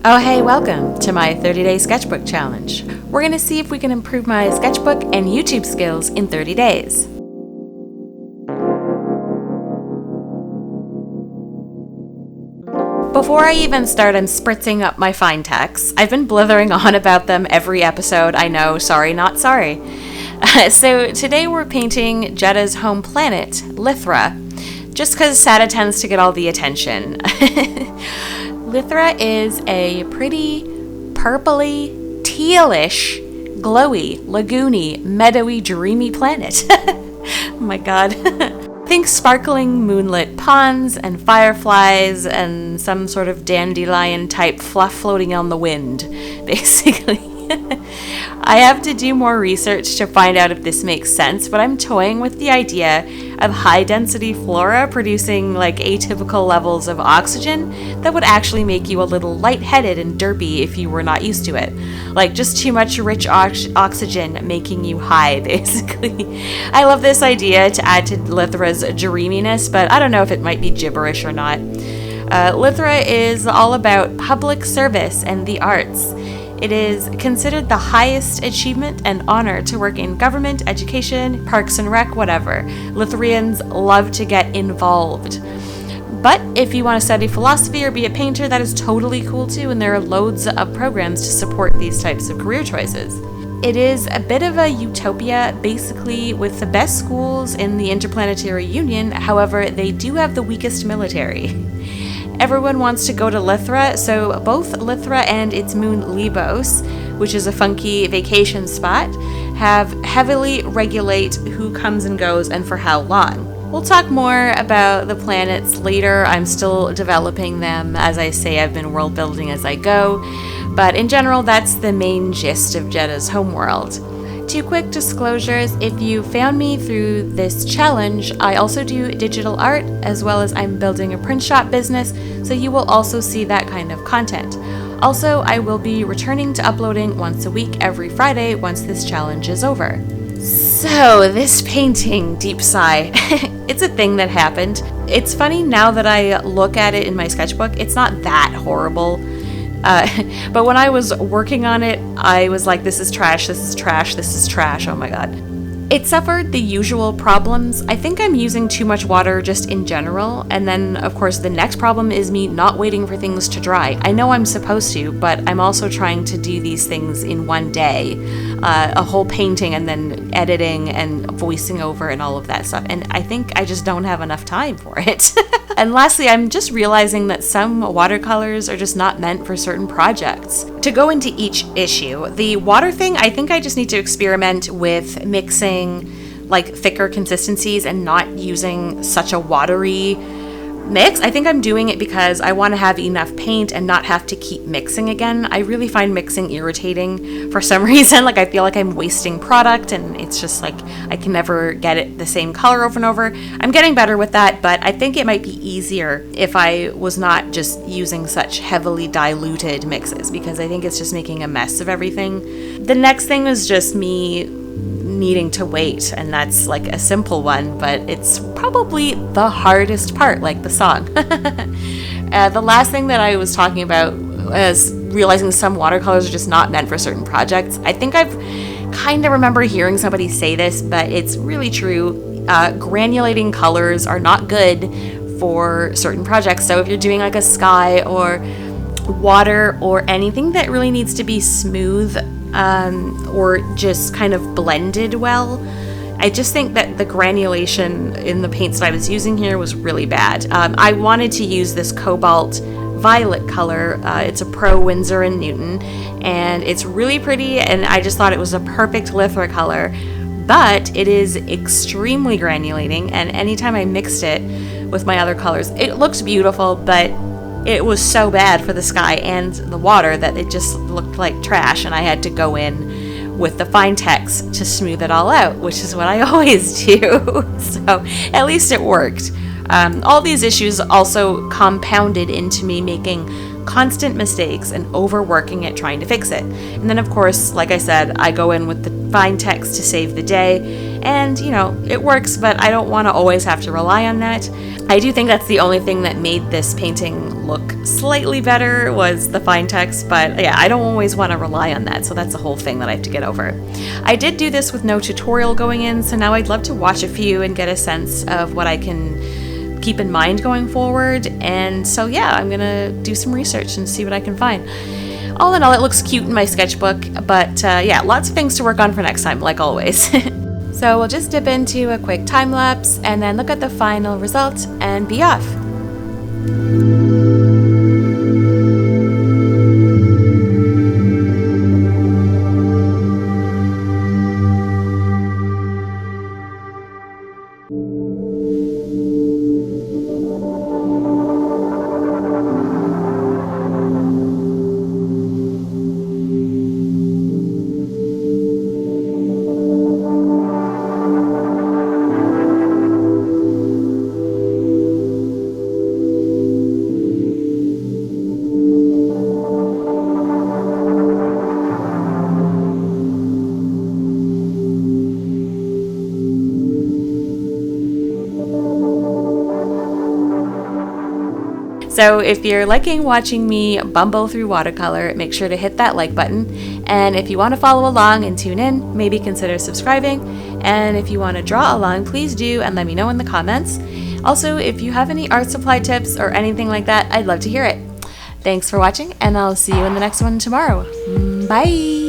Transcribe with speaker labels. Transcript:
Speaker 1: Oh hey, welcome to my 30-day sketchbook challenge. We're going to see if we can improve my sketchbook and YouTube skills in 30 days. Before I even start, I'm spritzing up my fine text. I've been blithering on about them every episode, I know, sorry not sorry. So today we're painting Jetta's home planet, Lithra, just because Sata tends to get all the attention. Lithra is a pretty purpley, tealish, glowy, lagoony, meadowy, dreamy planet. Oh my god. Think sparkling moonlit ponds and fireflies and some sort of dandelion type fluff floating on the wind, basically. I have to do more research to find out if this makes sense, but I'm toying with the idea of high density flora producing like atypical levels of oxygen that would actually make you a little lightheaded and derpy if you were not used to it. Like just too much rich oxygen making you high, basically. I love this idea to add to Lithra's dreaminess, but I don't know if it might be gibberish or not. Lithra is all about public service and the arts. It is considered the highest achievement and honor to work in government, education, parks and rec, whatever. Lithrians love to get involved. But if you want to study philosophy or be a painter, that is totally cool too, and there are loads of programs to support these types of career choices. It is a bit of a utopia, basically, with the best schools in the Interplanetary Union. However, they do have the weakest military. Everyone wants to go to Lithra, so both Lithra and its moon Libos, which is a funky vacation spot, have heavily regulate who comes and goes and for how long. We'll talk more about the planets later. I'm still developing them. As I say, I've been world building as I go, but in general, that's the main gist of Jetta's homeworld. 2 quick disclosures. If you found me through this challenge, I also do digital art, as well as I'm building a print shop business, so you will also see that kind of content. Also, I will be returning to uploading once a week every Friday once this challenge is over. So, this painting, deep sigh, it's a thing that happened. It's funny now that I look at it in my sketchbook, it's not that horrible. But when I was working on it, I was like, this is trash, this is trash, this is trash, oh my god. It suffered the usual problems. I think I'm using too much water just in general, and then of course the next problem is me not waiting for things to dry. I know I'm supposed to, but I'm also trying to do these things in one day. A whole painting and then editing and voicing over and all of that stuff, and I think I just don't have enough time for it. And lastly, I'm just realizing that some watercolors are just not meant for certain projects. To go into each issue, the water thing, I think I just need to experiment with mixing like thicker consistencies and not using such a watery mix. I think I'm doing it because I want to have enough paint and not have to keep mixing again. I really find mixing irritating for some reason. Like I feel like I'm wasting product and it's just like I can never get it the same color over and over. I'm getting better with that, but I think it might be easier if I was not just using such heavily diluted mixes, because I think it's just making a mess of everything. The next thing was just me needing to wait, and that's like a simple one, but it's probably the hardest part, like the song. The last thing that I was talking about is realizing some watercolors are just not meant for certain projects. I think I've kind of remember hearing somebody say this, but it's really true. Granulating colors are not good for certain projects. So if you're doing like a sky or water or anything that really needs to be smooth, or just kind of blended well, I just think that the granulation in the paints that I was using here was really bad. I wanted to use this cobalt violet color. It's a Pro Winsor & Newton, and it's really pretty, and I just thought it was a perfect Lithra color, but it is extremely granulating, and anytime I mixed it with my other colors, it looks beautiful, but it was so bad for the sky and the water that it just looked like trash, and I had to go in with the fine text to smooth it all out, which is what I always do. So at least it worked. All these issues also compounded into me making constant mistakes and overworking it trying to fix it. And then of course, like I said, I go in with the fine text to save the day, and it works, but I don't want to always have to rely on that. I do think that's the only thing that made this painting look slightly better was the fine text, but yeah, I don't always want to rely on that, so that's a whole thing that I have to get over. I did do this with no tutorial going in, so now I'd love to watch a few and get a sense of what I can keep in mind going forward. And so yeah, I'm gonna do some research and see what I can find. All in all, it looks cute in my sketchbook, but yeah, lots of things to work on for next time, like always. So we'll just dip into a quick time lapse and then look at the final result and be off. So if you're liking watching me bumble through watercolor, make sure to hit that like button. And if you want to follow along and tune in, maybe consider subscribing. And if you want to draw along, please do, and let me know in the comments. Also, if you have any art supply tips or anything like that, I'd love to hear it. Thanks for watching, and I'll see you in the next one tomorrow. Bye!